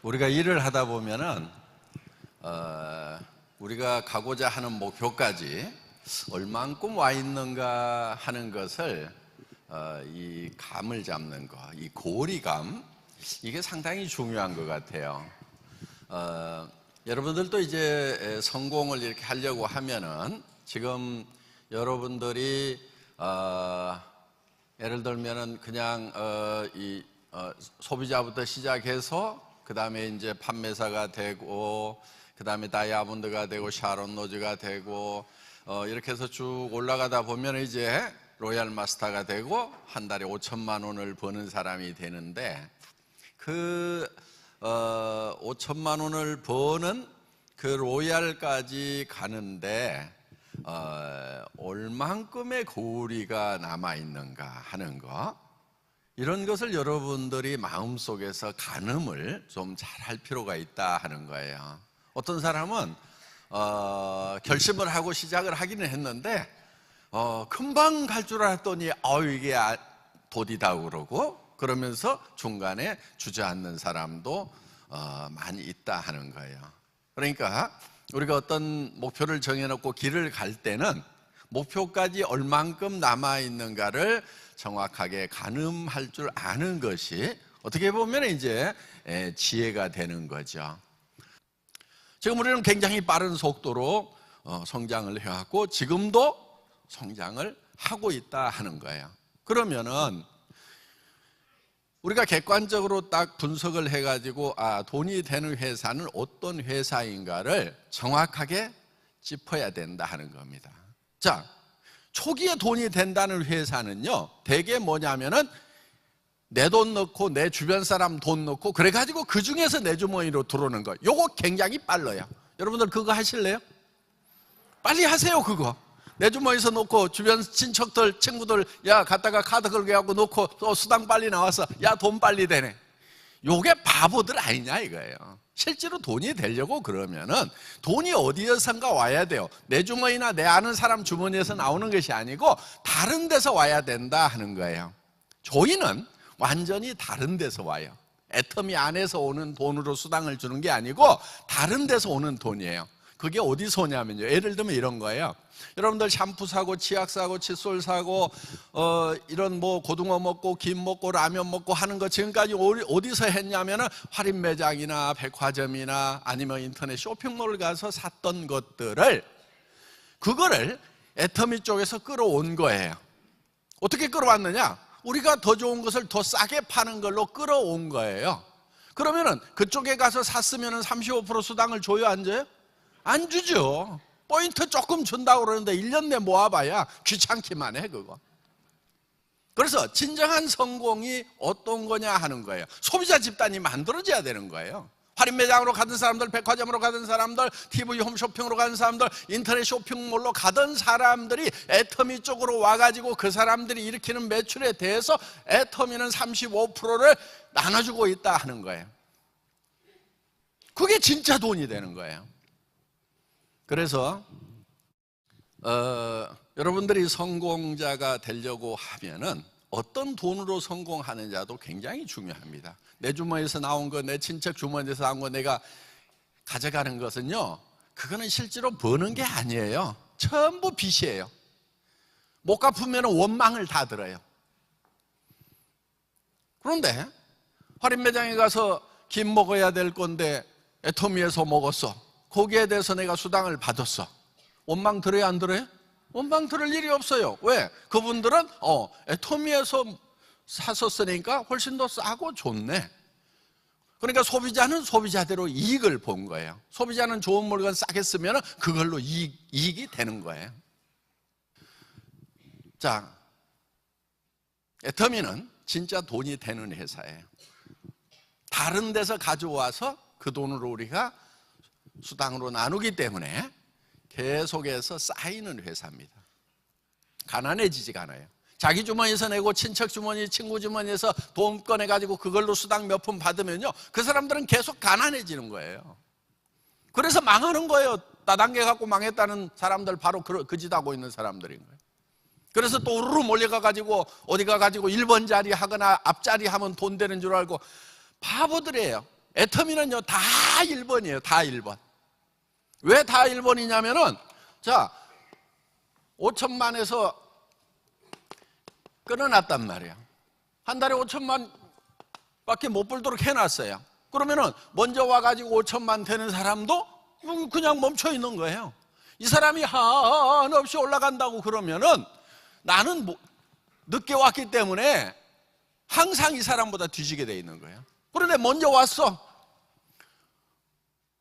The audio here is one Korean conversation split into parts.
우리가 일을 하다 보면은 우리가 가고자 하는 목표까지 얼만큼 와 있는가 하는 것을 이 감을 잡는 거, 이 고리감, 이게 상당히 중요한 것 같아요. 여러분들도 이제 성공을 이렇게 하려고 하면은 지금 여러분들이 예를 들면은 그냥 소비자부터 시작해서 그 다음에 이제 판매사가 되고 그 다음에 다이아몬드가 되고 샤론 로즈가 되고 이렇게 해서 쭉 올라가다 보면 이제 로얄 마스터가 되고 한 달에 5천만 원을 버는 사람이 되는데 그 5천만 원을 버는 그 로얄까지 가는데 얼만큼의 고리가 남아있는가 하는 거, 이런 것을 여러분들이 마음속에서 가늠을 좀 잘 할 필요가 있다 하는 거예요. 어떤 사람은 결심을 하고 시작을 하기는 했는데 금방 갈 줄 알았더니 이게 도디다 그러고 그러면서 중간에 주저앉는 사람도 많이 있다 하는 거예요. 그러니까 우리가 어떤 목표를 정해놓고 길을 갈 때는 목표까지 얼만큼 남아있는가를 정확하게 가늠할 줄 아는 것이 어떻게 보면 이제 지혜가 되는 거죠. 지금 우리는 굉장히 빠른 속도로 성장을 해왔고 지금도 성장을 하고 있다 하는 거예요. 그러면은 우리가 객관적으로 딱 분석을 해가지고 돈이 되는 회사는 어떤 회사인가를 정확하게 짚어야 된다 하는 겁니다. 자, 초기에 돈이 된다는 회사는요, 대개 뭐냐면은 내 돈 넣고 내 주변 사람 돈 넣고 그래가지고 그 중에서 내 주머니로 들어오는 거, 요거 굉장히 빨라요. 여러분들 그거 하실래요? 빨리 하세요. 그거 내 주머니에서 놓고 주변 친척들 친구들 야 갔다가 카드 걸게하고 놓고 또 수당 빨리 나와서 야 돈 빨리 되네. 요게 바보들 아니냐 이거예요. 실제로 돈이 되려고 그러면은 돈이 어디에선가 와야 돼요. 내 주머니나 내 아는 사람 주머니에서 나오는 것이 아니고 다른 데서 와야 된다 하는 거예요. 저희는 완전히 다른 데서 와요. 애터미 안에서 오는 돈으로 수당을 주는 게 아니고 다른 데서 오는 돈이에요. 그게 어디서 오냐면요, 예를 들면 이런 거예요. 여러분들 샴푸 사고 치약 사고 칫솔 사고 이런 뭐 고등어 먹고 김 먹고 라면 먹고 하는 거 지금까지 어디서 했냐면은 할인 매장이나 백화점이나 아니면 인터넷 쇼핑몰 가서 샀던 것들을, 그거를 애터미 쪽에서 끌어온 거예요. 어떻게 끌어왔느냐? 우리가 더 좋은 것을 더 싸게 파는 걸로 끌어온 거예요. 그러면은 그쪽에 가서 샀으면은 35% 수당을 줘요, 안 줘요? 안 주죠. 포인트 조금 준다고 그러는데 1년 내 모아봐야 귀찮기만 해 그거. 그래서 진정한 성공이 어떤 거냐 하는 거예요. 소비자 집단이 만들어져야 되는 거예요. 할인 매장으로 가던 사람들, 백화점으로 가던 사람들, TV 홈쇼핑으로 가던 사람들, 인터넷 쇼핑몰로 가던 사람들이 애터미 쪽으로 와가지고 그 사람들이 일으키는 매출에 대해서 애터미는 35%를 나눠주고 있다 하는 거예요. 그게 진짜 돈이 되는 거예요. 그래서 여러분들이 성공자가 되려고 하면은 어떤 돈으로 성공하느냐도 굉장히 중요합니다. 내 주머니에서 나온 거, 내 친척 주머니에서 나온 거 내가 가져가는 것은요, 그거는 실제로 버는 게 아니에요. 전부 빚이에요. 못 갚으면 원망을 다 들어요. 그런데 할인 매장에 가서 김 먹어야 될 건데 애터미에서 먹었어. 거기에 대해서 내가 수당을 받았어. 원망 들어요, 안 들어요? 원망 들을 일이 없어요. 왜? 그분들은 애터미에서 샀었으니까 훨씬 더 싸고 좋네. 그러니까 소비자는 소비자대로 이익을 본 거예요. 소비자는 좋은 물건 싸게 쓰면 그걸로 이익이 되는 거예요. 자, 애터미는 진짜 돈이 되는 회사예요. 다른 데서 가져와서 그 돈으로 우리가 수당으로 나누기 때문에 계속해서 쌓이는 회사입니다. 가난해지지가 않아요. 자기 주머니에서 내고 친척 주머니, 친구 주머니에서 돈 꺼내가지고 그걸로 수당 몇 푼 받으면요, 그 사람들은 계속 가난해지는 거예요. 그래서 망하는 거예요. 다단계 갖고 망했다는 사람들, 바로 그 짓 하고 있는 사람들인 거예요. 그래서 또 우르르 몰려가가지고 어디 가가지고 1번 자리 하거나 앞자리 하면 돈 되는 줄 알고 바보들이에요. 애터미는요 다 1번이에요. 다 1번. 왜 다 1번이냐면은 자 5천만에서 끊어놨단 말이에요. 한 달에 5천만 밖에 못 벌도록 해놨어요. 그러면은 먼저 와가지고 5천만 되는 사람도 그냥 멈춰 있는 거예요. 이 사람이 한없이 올라간다고 그러면은 나는 늦게 왔기 때문에 항상 이 사람보다 뒤지게 돼 있는 거예요. 그런데 먼저 왔어.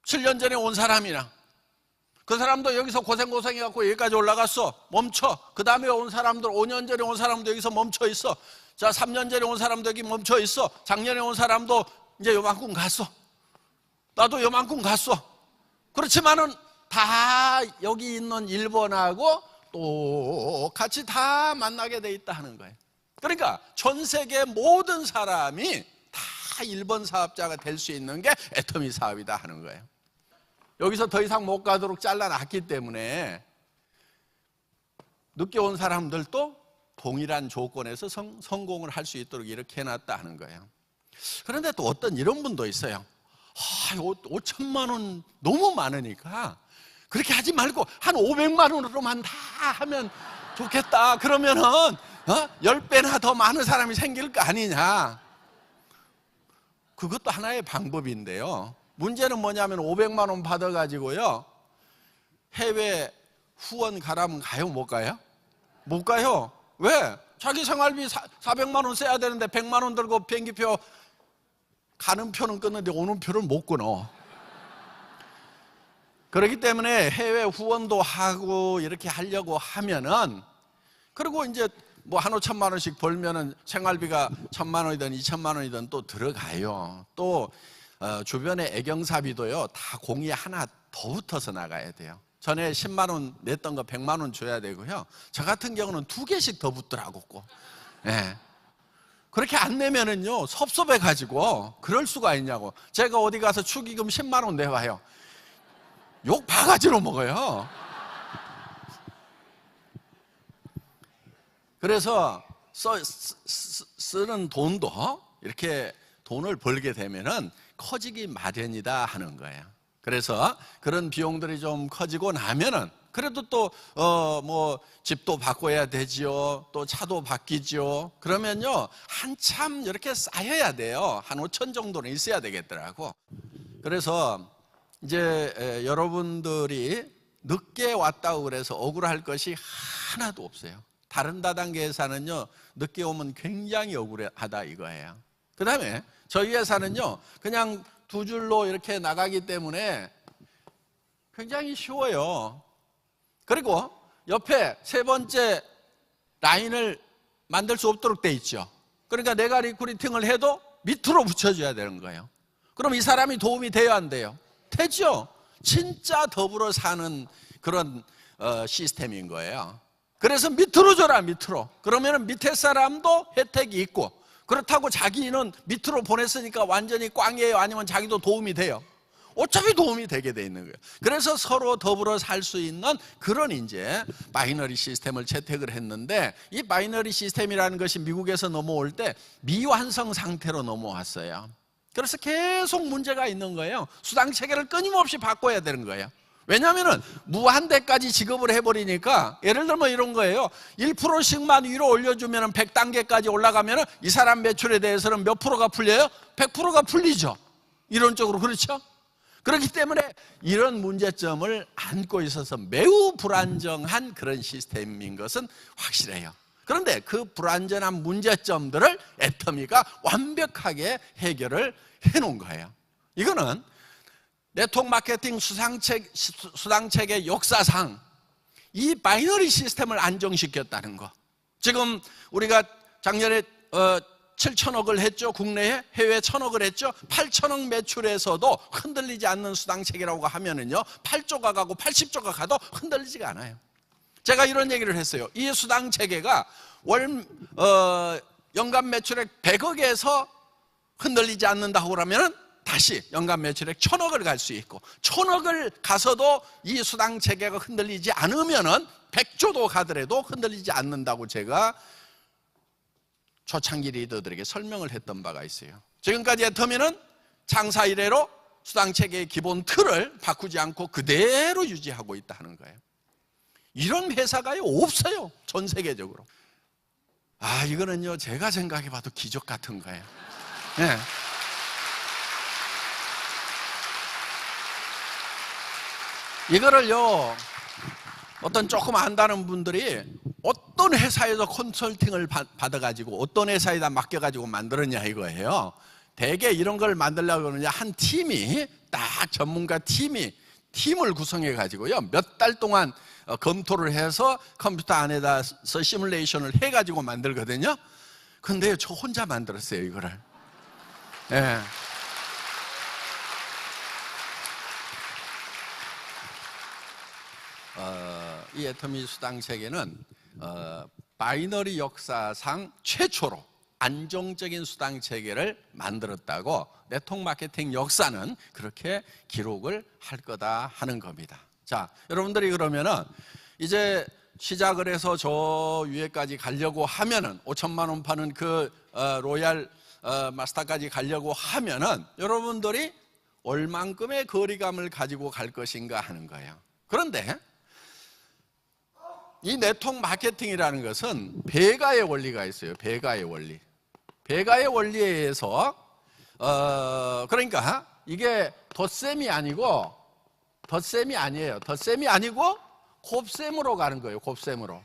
7년 전에 온 사람이나 그 사람도 여기서 고생해갖고 여기까지 올라갔어. 멈춰. 그 다음에 온 사람들 5년 전에 온 사람도 여기서 멈춰 있어. 자 3년 전에 온 사람도 여기 멈춰 있어. 작년에 온 사람도 이제 요만큼 갔어. 나도 요만큼 갔어. 그렇지만은 다 여기 있는 1번하고 똑같이 다 만나게 돼 있다 하는 거예요. 그러니까 전 세계 모든 사람이 다 1번 사업자가 될 수 있는 게 애터미 사업이다 하는 거예요. 여기서 더 이상 못 가도록 잘라놨기 때문에 늦게 온 사람들도 동일한 조건에서 성공을 할 수 있도록 이렇게 해놨다 하는 거예요. 그런데 또 어떤 이런 분도 있어요. 5천만 원 너무 많으니까 그렇게 하지 말고 한 500만 원으로만 다 하면 좋겠다. 그러면은 10배나 더 많은 사람이 생길 거 아니냐. 그것도 하나의 방법인데요. 문제는 뭐냐면 500만 원 받아가지고요 해외 후원 가라면 가요? 못 가요? 못 가요. 왜? 자기 생활비 400만 원 써야 되는데 100만 원 들고 비행기표 가는 표는 끊는데 오는 표를 못 끊어. 그렇기 때문에 해외 후원도 하고 이렇게 하려고 하면은 그리고 이제 뭐 한 5천만 원씩 벌면은 생활비가 1,000만 원이든 2천만 원이든 또 들어가요. 또 주변에 애경사비도요 다 공이 하나 더 붙어서 나가야 돼요. 전에 10만 원 냈던 거 100만 원 줘야 되고요. 저 같은 경우는 2개씩 더 붙더라고. 네. 그렇게 안 내면은요 섭섭해 가지고 그럴 수가 있냐고. 제가 어디 가서 축의금 10만 원 내와요. 욕 바가지로 먹어요. 그래서 쓰는 돈도 이렇게 돈을 벌게 되면은 커지기 마련이다 하는 거예요. 그래서 그런 비용들이 좀 커지고 나면은 그래도 또 뭐 집도 바꿔야 되지요. 또 차도 바뀌죠. 그러면요 한참 이렇게 쌓여야 돼요. 한 5천 정도는 있어야 되겠더라고. 그래서 이제 여러분들이 늦게 왔다고 그래서 억울할 것이 하나도 없어요. 다른 다단계에서는요 늦게 오면 굉장히 억울하다 이거예요. 그 다음에 저희 회사는요 그냥 2줄로 이렇게 나가기 때문에 굉장히 쉬워요. 그리고 옆에 3번째 라인을 만들 수 없도록 돼 있죠. 그러니까 내가 리크루팅을 해도 밑으로 붙여줘야 되는 거예요. 그럼 이 사람이 도움이 돼야 안 돼요? 되죠. 진짜 더불어 사는 그런 시스템인 거예요. 그래서 밑으로 줘라 밑으로. 그러면 밑에 사람도 혜택이 있고 그렇다고 자기는 밑으로 보냈으니까 완전히 꽝이에요? 아니면 자기도 도움이 돼요? 어차피 도움이 되게 돼 있는 거예요. 그래서 서로 더불어 살 수 있는 그런 이제 바이너리 시스템을 채택을 했는데 이 바이너리 시스템이라는 것이 미국에서 넘어올 때 미완성 상태로 넘어왔어요. 그래서 계속 문제가 있는 거예요. 수당 체계를 끊임없이 바꿔야 되는 거예요. 왜냐하면 무한대까지 지급을 해버리니까 예를 들면 이런 거예요. 1%씩만 위로 올려주면 100단계까지 올라가면 이 사람 매출에 대해서는 몇 프로가 풀려요? 100%가 풀리죠. 이론적으로 그렇죠? 그렇기 때문에 이런 문제점을 안고 있어서 매우 불안정한 그런 시스템인 것은 확실해요. 그런데 그 불안전한 문제점들을 애터미가 완벽하게 해결을 해놓은 거예요. 이거는 네트워크 마케팅 수당체계 역사상 이 바이너리 시스템을 안정시켰다는 거. 지금 우리가 작년에 7천억을 했죠. 국내에 해외에 1,000억을 했죠. 8천억 매출에서도 흔들리지 않는 수당체계라고 하면은요 8조가 가고 80조가 가도 흔들리지가 않아요. 제가 이런 얘기를 했어요. 이 수당체계가 연간 매출액 100억에서 흔들리지 않는다고 그러면은 다시 연간 매출액 1,000억을 갈 수 있고 1,000억을 가서도 이 수당체계가 흔들리지 않으면은 100조도 가더라도 흔들리지 않는다고 제가 초창기 리더들에게 설명을 했던 바가 있어요. 지금까지 애터미는 창사 이래로 수당체계의 기본 틀을 바꾸지 않고 그대로 유지하고 있다는 거예요. 이런 회사가요 없어요, 전 세계적으로. 이거는요 제가 생각해봐도 기적 같은 거예요. 네. 이거를요 어떤 조금 안다는 분들이 어떤 회사에서 컨설팅을 받아가지고 어떤 회사에다 맡겨가지고 만들었냐 이거예요. 대개 이런 걸 만들려고 그러냐, 한 팀이 딱 전문가 팀을 구성해가지고요 몇 달 동안 검토를 해서 컴퓨터 안에다 시뮬레이션을 해가지고 만들거든요. 근데 저 혼자 만들었어요 이거를. 예. 이 애터미 수당 체계는 바이너리 역사상 최초로 안정적인 수당 체계를 만들었다고 네트워크 마케팅 역사는 그렇게 기록을 할 거다 하는 겁니다. 자, 여러분들이 그러면은 이제 시작을 해서 저 위에까지 가려고 하면은 5천만 원 파는 그 로얄 마스터까지 가려고 하면은 여러분들이 얼만큼의 거리감을 가지고 갈 것인가 하는 거예요. 그런데 이 네트워크 마케팅이라는 것은 배가의 원리가 있어요. 배가의 원리. 배가의 원리에 의해서 그러니까 이게 덧셈이 아니고 곱셈으로 가는 거예요. 곱셈으로.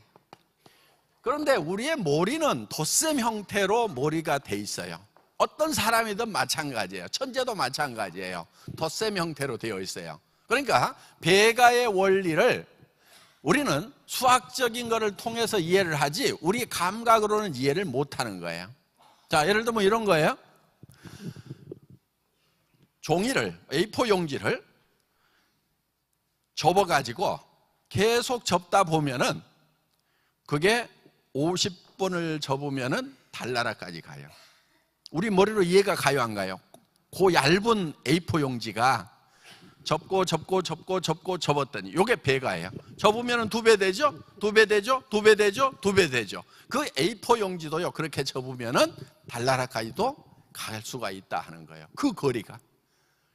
그런데 우리의 머리는 덧셈 형태로 머리가 돼 있어요. 어떤 사람이든 마찬가지예요. 천재도 마찬가지예요. 덧셈 형태로 되어 있어요. 그러니까 배가의 원리를 우리는 수학적인 것을 통해서 이해를 하지 우리 감각으로는 이해를 못하는 거예요. 자, 예를 들면 이런 거예요. 종이를, A4 용지를 접어가지고 계속 접다 보면은 그게 50번을 접으면은 달나라까지 가요. 우리 머리로 이해가 가요, 안 가요? 그 얇은 A4 용지가 접었더니 이게 배가예요. 접으면 2배 되죠? 2배 되죠? 2배 되죠? 2배 되죠? 그 A4 용지도요 그렇게 접으면 달나라까지도 갈 수가 있다 하는 거예요. 그 거리가.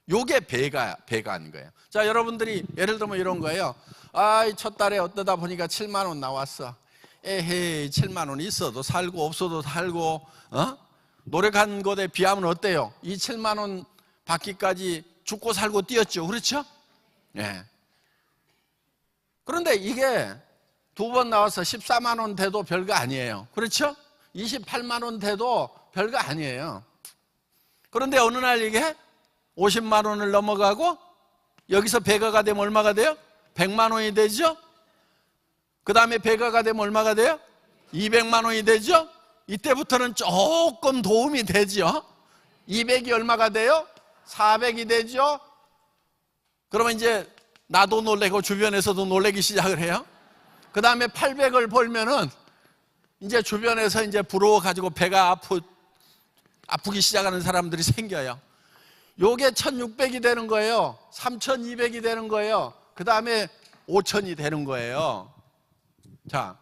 요게 배가 하는 거예요. 자, 여러분들이 예를 들면 이런 거예요. 첫 달에 어떠다 보니까 7만 원 나왔어. 에헤이, 7만 원 있어도 살고 없어도 살고 노력한 것에 비하면 어때요? 이 7만 원 받기까지 죽고 살고 뛰었죠. 그렇죠? 네. 그런데 이게 2번 나와서 14만 원 돼도 별거 아니에요. 그렇죠? 28만 원 돼도 별거 아니에요. 그런데 어느 날 이게 50만 원을 넘어가고 여기서 배가가 되면 얼마가 돼요? 100만 원이 되죠? 그 다음에 배가가 되면 얼마가 돼요? 200만 원이 되죠? 이때부터는 조금 도움이 되죠? 200이 얼마가 돼요? 400이 되죠? 그러면 이제 나도 놀래고 주변에서도 놀래기 시작을 해요. 그 다음에 800을 벌면은 이제 주변에서 이제 부러워가지고 배가 아프기 시작하는 사람들이 생겨요. 요게 1600이 되는 거예요. 3200이 되는 거예요. 그 다음에 5000이 되는 거예요. 자,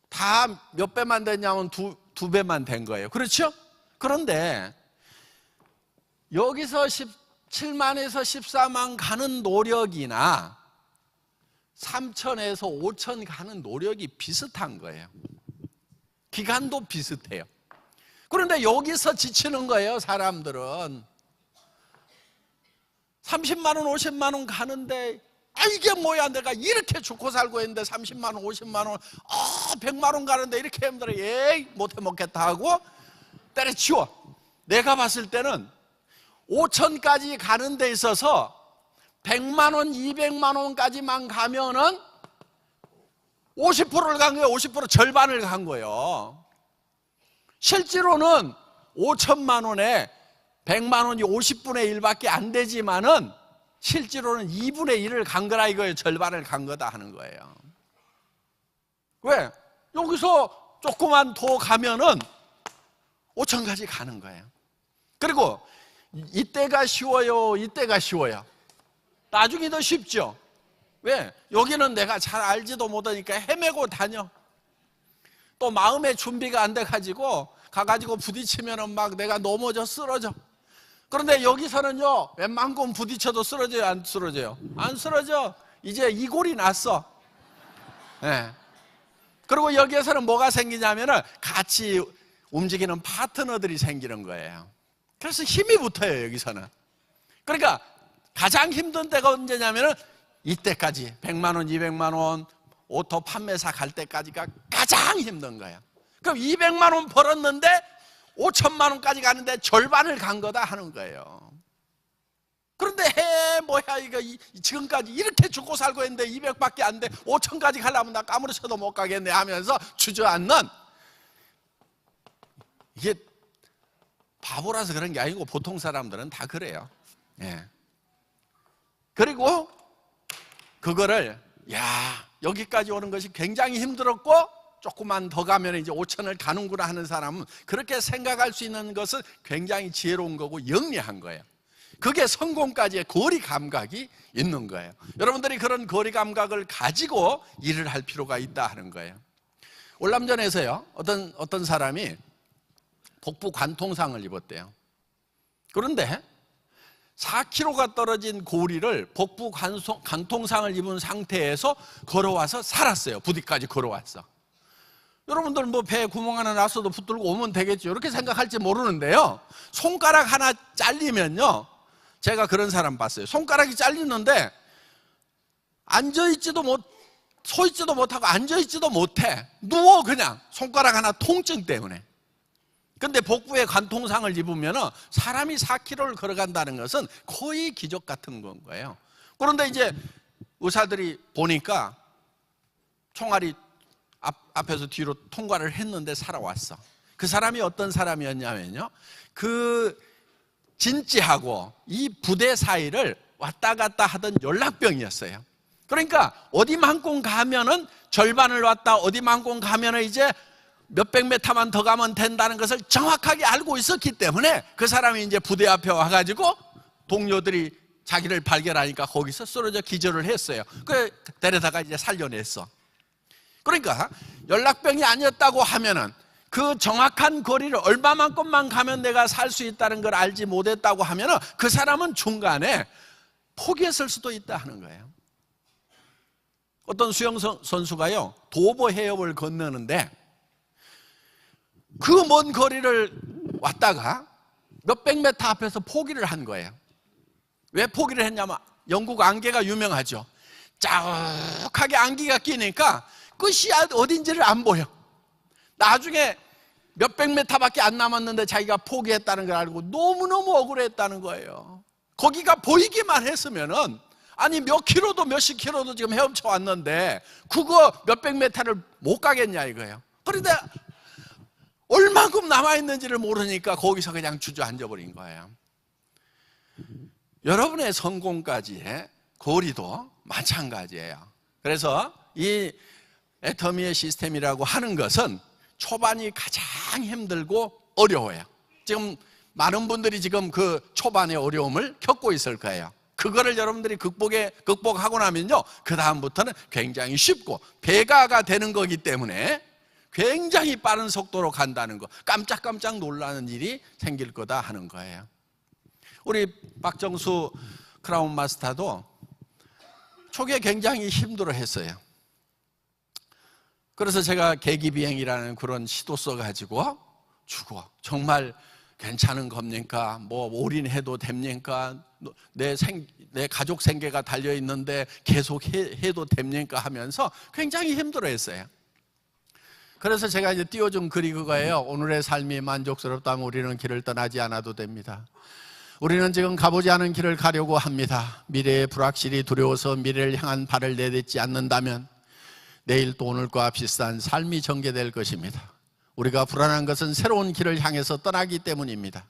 다 몇 배만 됐냐면 두 배만 된 거예요. 그렇죠? 그런데 여기서 7만에서 14만 가는 노력이나 3000에서 5000 가는 노력이 비슷한 거예요. 기간도 비슷해요. 그런데 여기서 지치는 거예요, 사람들은. 30만 원, 50만 원 가는데 이게 뭐야, 내가 이렇게 죽고 살고 있는데 30만 원, 50만 원, 100만 원 가는데 이렇게 힘들어. 에이, 못해 먹겠다 하고 때려치워. 내가 봤을 때는 5천까지 가는 데 있어서 100만 원, 200만 원까지만 가면은 50%를 간 거예요. 50% 절반을 간 거예요. 실제로는 5천만 원에 100만 원이 50분의 1밖에 안 되지만은 실제로는 2분의 1을 간 거라 이거예요. 절반을 간 거다 하는 거예요. 왜? 여기서 조금만 더 가면은 5천까지 가는 거예요. 그리고 이때가 쉬워요, 이때가 쉬워요. 나중이 더 쉽죠. 왜? 여기는 내가 잘 알지도 못하니까 헤매고 다녀. 또 마음의 준비가 안 돼가지고 가가지고 부딪히면은 막 내가 넘어져 쓰러져. 그런데 여기서는요, 웬만큼 부딪혀도 쓰러져요, 안 쓰러져요? 안 쓰러져. 이제 이골이 났어. 네. 그리고 여기에서는 뭐가 생기냐면은 같이 움직이는 파트너들이 생기는 거예요. 그래서 힘이 붙어요, 여기서는. 그러니까 가장 힘든 때가 언제냐면은 이때까지 100만 원, 200만 원 오토 판매사 갈 때까지가 가장 힘든 거예요. 그럼 200만 원 벌었는데 5천만 원까지 가는데 절반을 간 거다 하는 거예요. 그런데 뭐야 이거 지금까지 이렇게 죽고 살고 했는데 200밖에 안 돼, 5천까지 가려면 나 까무러쳐도 못 가겠네 하면서 주저앉는, 이게 바보라서 그런 게 아니고 보통 사람들은 다 그래요. 예. 그리고 그거를 여기까지 오는 것이 굉장히 힘들었고 조금만 더 가면 이제 5천을 가는구나 하는 사람은 그렇게 생각할 수 있는 것은 굉장히 지혜로운 거고 영리한 거예요. 그게 성공까지의 거리 감각이 있는 거예요. 여러분들이 그런 거리 감각을 가지고 일을 할 필요가 있다 하는 거예요. 월남전에서요, 어떤 사람이 복부 관통상을 입었대요. 그런데 4kg가 떨어진 고리를 복부 관통상을 입은 상태에서 걸어와서 살았어요. 부디까지 걸어왔어. 여러분들 뭐 배에 구멍 하나 났어도 붙들고 오면 되겠죠, 이렇게 생각할지 모르는데요, 손가락 하나 잘리면요, 제가 그런 사람 봤어요. 손가락이 잘리는데 앉아있지도 서있지도 못하고 앉아있지도 못해. 누워 그냥, 손가락 하나 통증 때문에. 근데 복부에 관통상을 입으면 사람이 4km를 걸어간다는 것은 거의 기적 같은 건 거예요. 그런데 이제 의사들이 보니까 총알이 앞에서 뒤로 통과를 했는데 살아왔어. 그 사람이 어떤 사람이었냐면요, 그 진지하고 이 부대 사이를 왔다 갔다 하던 연락병이었어요. 그러니까 어디만큼 가면은 절반을 왔다, 어디만큼 가면은 이제 몇백 미터만 더 가면 된다는 것을 정확하게 알고 있었기 때문에 그 사람이 이제 부대 앞에 와가지고 동료들이 자기를 발견하니까 거기서 쓰러져 기절을 했어요. 그래 데려다가 이제 살려냈어. 그러니까 연락병이 아니었다고 하면은 그 정확한 거리를 얼마만큼만 가면 내가 살 수 있다는 걸 알지 못했다고 하면은 그 사람은 중간에 포기했을 수도 있다 하는 거예요. 어떤 수영 선수가요, 도보 해협을 건너는데 그 먼 거리를 왔다가 몇백 미터 앞에서 포기를 한 거예요. 왜 포기를 했냐면 영국 안개가 유명하죠. 짜욱하게 안개가 끼니까 끝이 어딘지를 안 보여. 나중에 몇백 미터밖에 안 남았는데 자기가 포기했다는 걸 알고 너무너무 억울했다는 거예요. 거기가 보이기만 했으면은, 아니 몇 킬로도 몇십 킬로도 지금 헤엄쳐 왔는데 그거 몇백 미터를 못 가겠냐 이거예요. 그런데 얼마큼 남아있는지를 모르니까 거기서 그냥 주저앉아 버린 거예요. 여러분의 성공까지의 거리도 마찬가지예요. 그래서 이 애터미의 시스템이라고 하는 것은 초반이 가장 힘들고 어려워요. 지금 많은 분들이 지금 그 초반의 어려움을 겪고 있을 거예요. 그거를 여러분들이 극복하고 나면요, 그 다음부터는 굉장히 쉽고 배가가 되는 거기 때문에 굉장히 빠른 속도로 간다는 거, 깜짝깜짝 놀라는 일이 생길 거다 하는 거예요. 우리 박정수 크라운 마스터도 초기에 굉장히 힘들어 했어요. 그래서 제가 계기비행이라는 그런 시도 써가지고 죽어, 정말 괜찮은 겁니까? 뭐 올인해도 됩니까? 내 가족 생계가 달려있는데 계속 해도 됩니까? 하면서 굉장히 힘들어 했어요. 그래서 제가 이제 띄워준 글이 그거예요. 오늘의 삶이 만족스럽다면 우리는 길을 떠나지 않아도 됩니다. 우리는 지금 가보지 않은 길을 가려고 합니다. 미래의 불확실이 두려워서 미래를 향한 발을 내딛지 않는다면 내일 또 오늘과 비슷한 삶이 전개될 것입니다. 우리가 불안한 것은 새로운 길을 향해서 떠나기 때문입니다.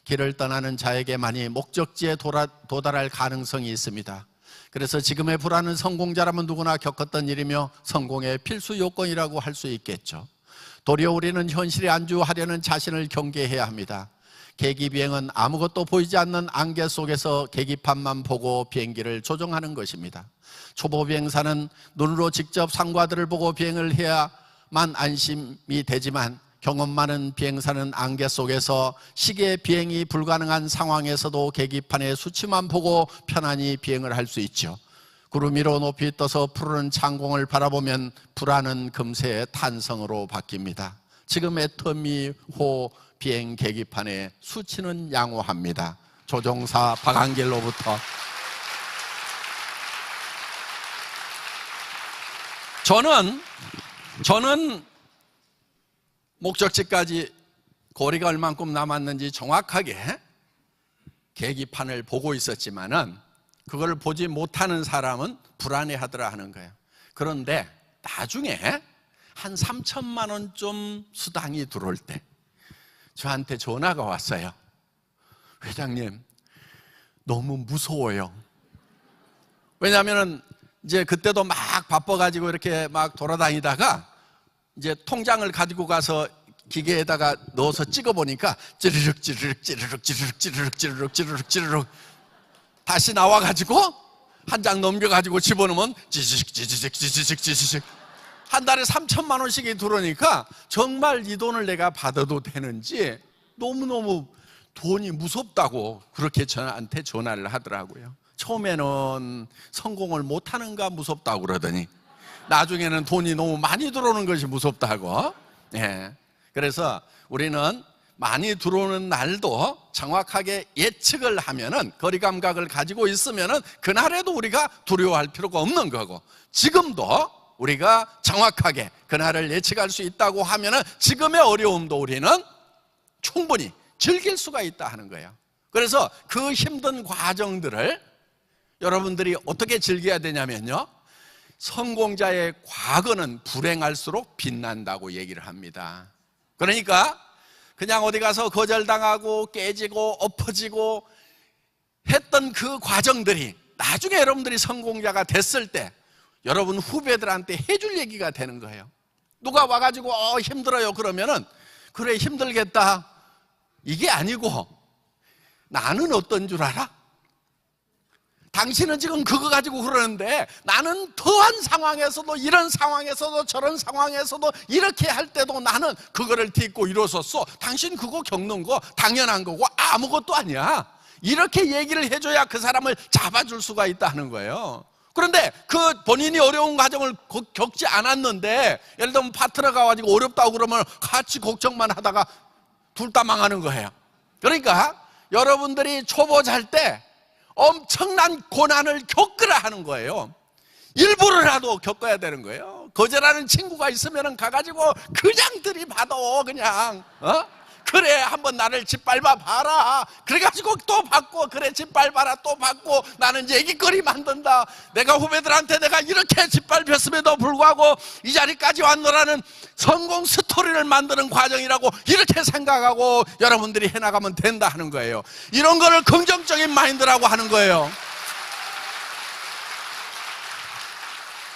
길을 떠나는 자에게만이 목적지에 도달할 가능성이 있습니다. 그래서 지금의 불안은 성공자라면 누구나 겪었던 일이며 성공의 필수 요건이라고 할 수 있겠죠. 도리어 우리는 현실에 안주하려는 자신을 경계해야 합니다. 계기비행은 아무것도 보이지 않는 안개 속에서 계기판만 보고 비행기를 조종하는 것입니다. 초보 비행사는 눈으로 직접 상과들을 보고 비행을 해야만 안심이 되지만 경험 많은 비행사는 안개 속에서 시계 비행이 불가능한 상황에서도 계기판의 수치만 보고 편안히 비행을 할 수 있죠. 구름 위로 높이 떠서 푸르른 창공을 바라보면 불안은 금세 탄성으로 바뀝니다. 지금 애터미호 비행 계기판의 수치는 양호합니다. 조종사 박한길로부터 저는 목적지까지 거리가 얼만큼 남았는지 정확하게 계기판을 보고 있었지만은 그걸 보지 못하는 사람은 불안해하더라 하는 거예요. 그런데 나중에 한 3천만 원쯤 수당이 들어올 때 저한테 전화가 왔어요. 회장님, 너무 무서워요. 왜냐하면 이제 그때도 막 바빠가지고 이렇게 막 돌아다니다가 이제 통장을 가지고 가서 기계에다가 넣어서 찍어보니까 찌르륵 찌르륵 찌르륵 찌르륵 찌르륵 찌르륵 찌르륵 찌르륵 다시 나와가지고 한 장 넘겨가지고 집어넣으면 찌지직 찌지직 찌지직 찌지직 한 달에 3천만 원씩이 들어오니까 정말 이 돈을 내가 받아도 되는지 너무너무 돈이 무섭다고 그렇게 저한테 전화를 하더라고요. 처음에는 성공을 못하는가 무섭다고 그러더니 나중에는 돈이 너무 많이 들어오는 것이 무섭다고. 예. 그래서 우리는 많이 들어오는 날도 정확하게 예측을 하면은 거리 감각을 가지고 있으면은 그날에도 우리가 두려워할 필요가 없는 거고, 지금도 우리가 정확하게 그날을 예측할 수 있다고 하면은 지금의 어려움도 우리는 충분히 즐길 수가 있다 하는 거예요. 그래서 그 힘든 과정들을 여러분들이 어떻게 즐겨야 되냐면요, 성공자의 과거는 불행할수록 빛난다고 얘기를 합니다. 그러니까 그냥 어디 가서 거절당하고 깨지고 엎어지고 했던 그 과정들이 나중에 여러분들이 성공자가 됐을 때 여러분 후배들한테 해줄 얘기가 되는 거예요. 누가 와가지고 힘들어요 그러면은 그래 힘들겠다 이게 아니고, 나는 어떤 줄 알아? 당신은 지금 그거 가지고 그러는데 나는 더한 상황에서도 이런 상황에서도 저런 상황에서도 이렇게 할 때도 나는 그거를 딛고 일어섰어. 당신 그거 겪는 거 당연한 거고 아무것도 아니야. 이렇게 얘기를 해줘야 그 사람을 잡아줄 수가 있다는 거예요. 그런데 그 본인이 어려운 과정을 겪지 않았는데 예를 들면 파트너가 가지고 어렵다고 그러면 같이 걱정만 하다가 둘 다 망하는 거예요. 그러니까 여러분들이 초보자일 때 엄청난 고난을 겪으라 하는 거예요. 일부러라도 겪어야 되는 거예요. 거절하는 친구가 있으면 가가지고 그냥 들이받아. 그냥 그래 한번 나를 짓밟아 봐라. 그래가지고 또 받고, 그래 짓밟아라 또 받고, 나는 얘기거리 만든다. 내가 후배들한테 내가 이렇게 짓밟혔음에도 불구하고 이 자리까지 왔노라는 성공 스토리를 만드는 과정이라고 이렇게 생각하고 여러분들이 해나가면 된다 하는 거예요. 이런 거를 긍정적인 마인드라고 하는 거예요.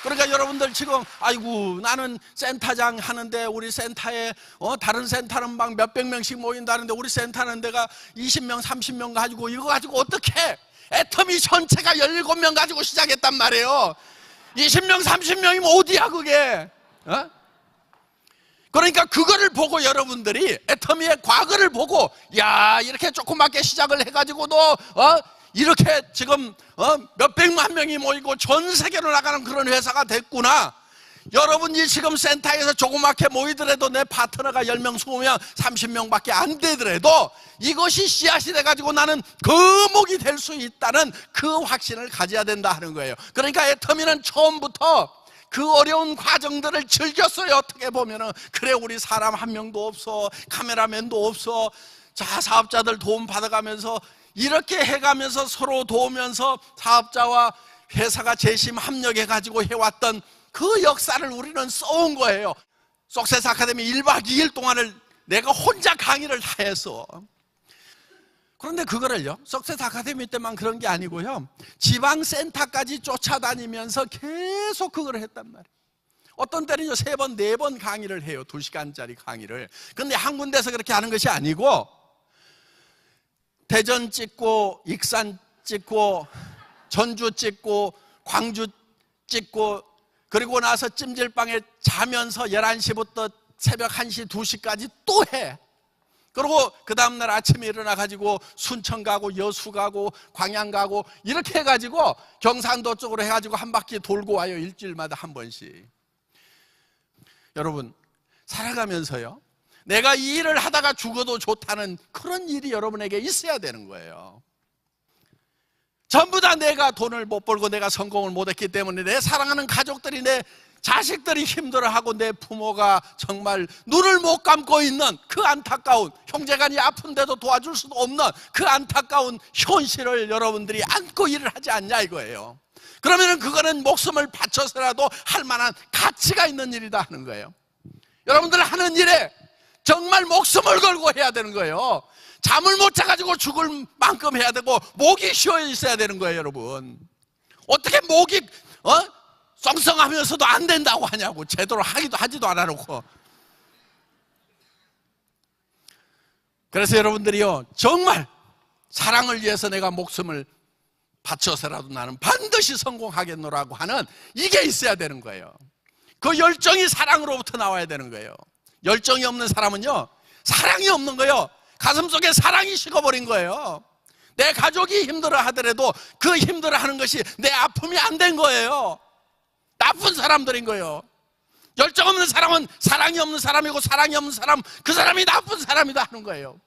그러니까 여러분들 지금 아이고 나는 센터장 하는데 우리 센터에 다른 센터는 막 몇백 명씩 모인다는데 우리 센터는 내가 20명 30명 가지고 이거 가지고 어떻게 애터미 전체가 17명 가지고 시작했단 말이에요. 20명 30명이면 어디야 그게. 그러니까 그거를 보고 여러분들이 애터미의 과거를 보고 야 이렇게 조그맣게 시작을 해가지고도 이렇게 지금 몇백만 명이 모이고 전 세계로 나가는 그런 회사가 됐구나. 여러분이 지금 센터에서 조그맣게 모이더라도 내 파트너가 10명, 20명, 30명밖에 안 되더라도 이것이 씨앗이 돼가지고 나는 거목이 될 수 있다는 그 확신을 가져야 된다 하는 거예요. 그러니까 애터미는 처음부터 그 어려운 과정들을 즐겼어요. 어떻게 보면은 그래 우리 사람 한 명도 없어, 카메라맨도 없어, 자 사업자들 도움 받아가면서 이렇게 해가면서 서로 도우면서 사업자와 회사가 재심 합력해가지고 해왔던 그 역사를 우리는 써온 거예요. 석세스 아카데미 1박 2일 동안을 내가 혼자 강의를 다 했어. 그런데 그거를요, 석세스 아카데미 때만 그런 게 아니고요, 지방센터까지 쫓아다니면서 계속 그걸 했단 말이에요. 어떤 때는요 3번, 4번 강의를 해요. 2시간짜리 강의를. 근데 한 군데서 그렇게 하는 것이 아니고 대전 찍고 익산 찍고 전주 찍고 광주 찍고 그리고 나서 찜질방에 자면서 11시부터 새벽 1시, 2시까지 또 해. 그리고 그 다음날 아침에 일어나가지고 순천 가고 여수 가고 광양 가고 이렇게 해가지고 경상도 쪽으로 해가지고 한 바퀴 돌고 와요. 일주일마다 한 번씩. 여러분, 살아가면서요, 내가 이 일을 하다가 죽어도 좋다는 그런 일이 여러분에게 있어야 되는 거예요. 전부 다 내가 돈을 못 벌고 내가 성공을 못했기 때문에 내 사랑하는 가족들이, 내 자식들이 힘들어하고 내 부모가 정말 눈을 못 감고 있는 그 안타까운, 형제간이 아픈데도 도와줄 수도 없는 그 안타까운 현실을 여러분들이 안고 일을 하지 않냐 이거예요. 그러면 그거는 목숨을 바쳐서라도 할 만한 가치가 있는 일이다 하는 거예요. 여러분들 하는 일에 정말 목숨을 걸고 해야 되는 거예요. 잠을 못 자가지고 죽을 만큼 해야 되고 목이 쉬어 있어야 되는 거예요. 여러분, 어떻게 목이 썽썽하면서도 안 된다고 하냐고. 제대로 하지도 않아놓고. 그래서 여러분들이요, 정말 사랑을 위해서 내가 목숨을 바쳐서라도 나는 반드시 성공하겠노라고 하는 이게 있어야 되는 거예요. 그 열정이 사랑으로부터 나와야 되는 거예요. 열정이 없는 사람은요, 사랑이 없는 거예요. 가슴속에 사랑이 식어버린 거예요. 내 가족이 힘들어 하더라도 그 힘들어 하는 것이 내 아픔이 안 된 거예요. 나쁜 사람들인 거예요. 열정 없는 사람은 사랑이 없는 사람이고, 사랑이 없는 사람, 그 사람이 나쁜 사람이다 하는 거예요.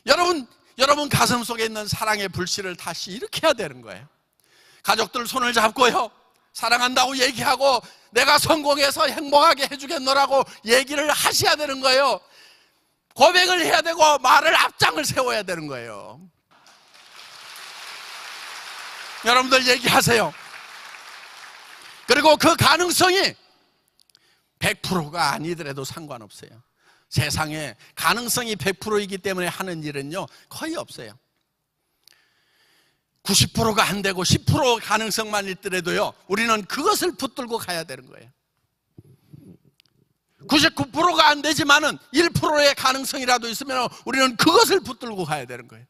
여러분 가슴 속에 있는 사랑의 불씨를 다시 일으켜야 되는 거예요. 가족들 손을 잡고요, 사랑한다고 얘기하고 내가 성공해서 행복하게 해주겠노라고 얘기를 하셔야 되는 거예요. 고백을 해야 되고 말을 앞장을 세워야 되는 거예요. 여러분들 얘기하세요. 그리고 그 가능성이 100%가 아니더라도 상관없어요. 세상에 가능성이 100%이기 때문에 하는 일은요 거의 없어요. 90%가 안 되고 10% 가능성만 있더라도요, 우리는 그것을 붙들고 가야 되는 거예요. 99%가 안 되지만은 1%의 가능성이라도 있으면 우리는 그것을 붙들고 가야 되는 거예요.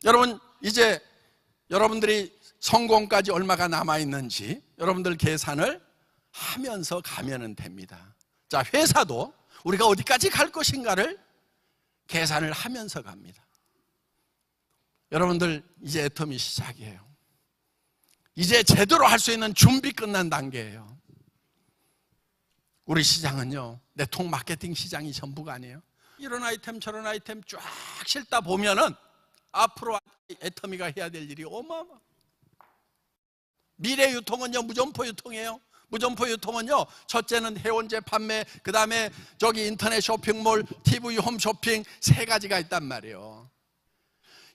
여러분, 이제 여러분들이 성공까지 얼마가 남아있는지 여러분들 계산을 하면서 가면 됩니다. 자, 회사도 우리가 어디까지 갈 것인가를 계산을 하면서 갑니다. 여러분들, 이제 애터미 시작이에요. 이제 제대로 할 수 있는 준비 끝난 단계예요. 우리 시장은요, 네트워크 마케팅 시장이 전부가 아니에요. 이런 아이템 저런 아이템 쫙 실다 보면은 앞으로 애터미가 해야 될 일이 어마어마. 미래 유통은요 무점포 유통이에요. 무점포 유통은요, 첫째는 해원제 판매, 그 다음에 저기 인터넷 쇼핑몰, TV 홈쇼핑, 3가지가 있단 말이에요.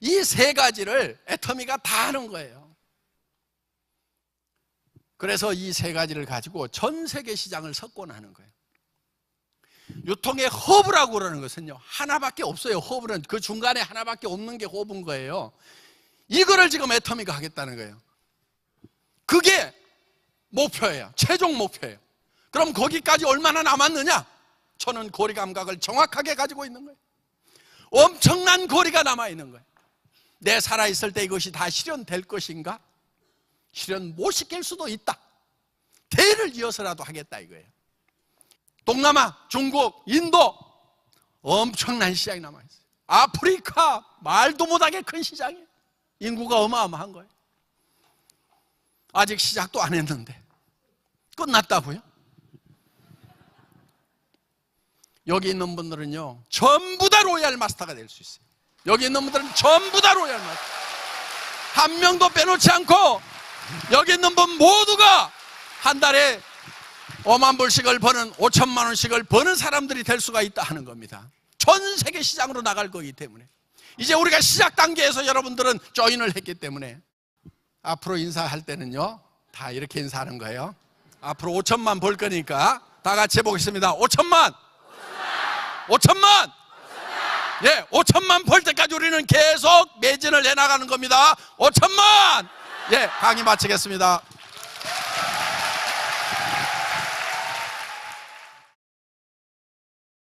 이 3가지를 애터미가 다 하는 거예요. 그래서 이 3가지를 가지고 전 세계 시장을 석권하는 거예요. 유통의 허브라고 그러는 것은요, 하나밖에 없어요. 허브는 그 중간에 하나밖에 없는 게 허브인 거예요. 이거를 지금 애터미가 하겠다는 거예요. 그게 목표예요. 최종 목표예요. 그럼 거기까지 얼마나 남았느냐? 저는 거리 감각을 정확하게 가지고 있는 거예요. 엄청난 거리가 남아있는 거예요. 내 살아있을 때 이것이 다 실현될 것인가? 실현 못 시킬 수도 있다. 대를 이어서라도 하겠다 이거예요. 동남아, 중국, 인도 엄청난 시장이 남아있어요. 아프리카 말도 못하게 큰 시장이에요. 인구가 어마어마한 거예요. 아직 시작도 안 했는데 끝났다고요? 여기 있는 분들은요 전부 다 로얄 마스터가 될 수 있어요. 여기 있는 분들은 전부 다 로얄 마스터, 한 명도 빼놓지 않고 여기 있는 분 모두가 한 달에 5만 불씩을 버는, 5천만 원씩을 버는 사람들이 될 수가 있다 하는 겁니다. 전 세계 시장으로 나갈 거기 때문에 이제 우리가 시작 단계에서 여러분들은 조인을 했기 때문에 앞으로 인사할 때는요 다 이렇게 인사하는 거예요. 앞으로 5천만 벌 거니까 다 같이 해보겠습니다. 5천만! 5천만! 예, 5천만 벌 때까지 우리는 계속 매진을 해나가는 겁니다. 5천만! 예, 강의 마치겠습니다.